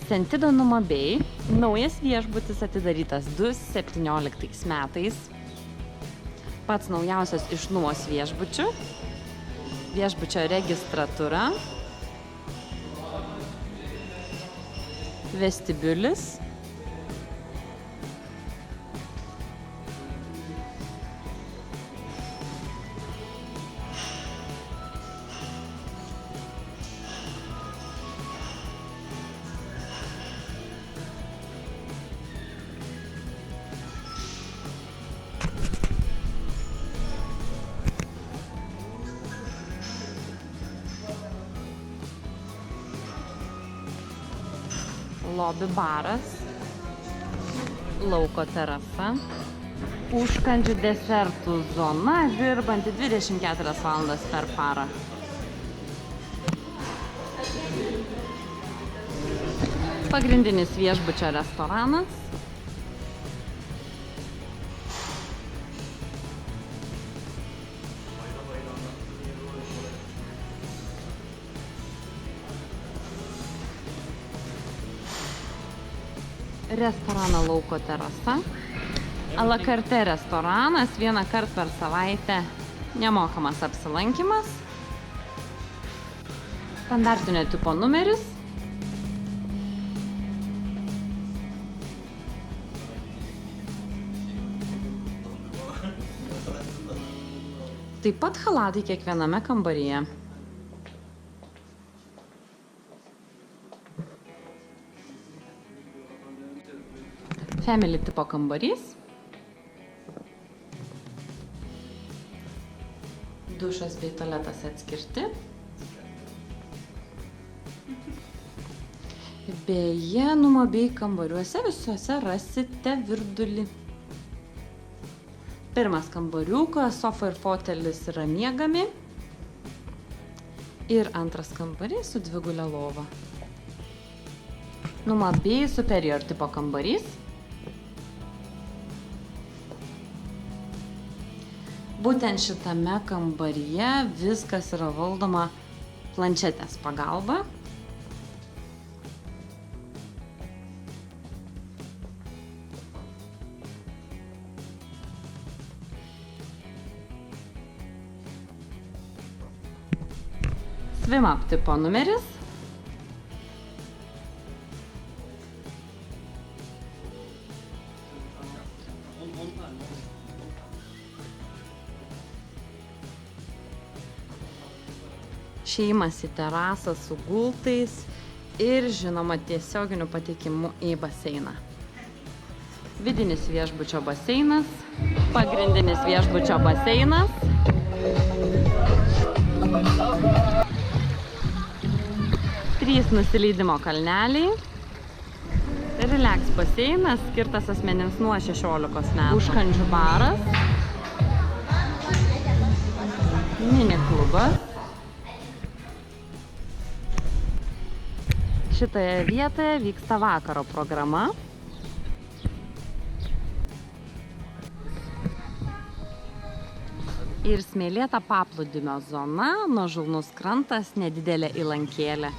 Sentido Numa Bay. Naujas viešbutis atidarytas 2017 metais. Pats naujausias iš Numos viešbučių. Viešbučio registratūra. Vestibiulis. Lobby baras, lauko terasa, užkandžių desertų zona, dirbanti 24 valandas per parą. Pagrindinis viešbučio restoranas. Restorano lauko terasa. A la carte restoranas, vieną kartą per savaitę nemokamas apsilankymas. Standartinio tipo numeris. Taip pat chalatai kiekviename kambaryje. Family tipo kambarys. Dušas bei tualetas atskirti. Beje, Numa Bay kambariuose visuose rasite virdulį. Pirmas kambariukas, sofa ir fotelis yra miegami. Ir antras kambarys su dvigulė lova. Numa Bay Superior tipo kambarys. Būtent šitame kambaryje viskas yra valdoma planšetės pagalba. Swim Up tipo numeris. Šeimas į terasą su gultais ir, žinoma, tiesioginiu patekimu į baseiną. Vidinis viešbučio baseinas, pagrindinis viešbučio baseinas. Trys nusileidimo kalneliai. Relax baseinas, skirtas asmenims nuo 16 metų. Užkandžių baras. Mini klubas. Šitoje vietoje vyksta vakaro programa. Ir smėlėta paplūdimio zona, nuožulnus krantas, nedidelė įlankėlė.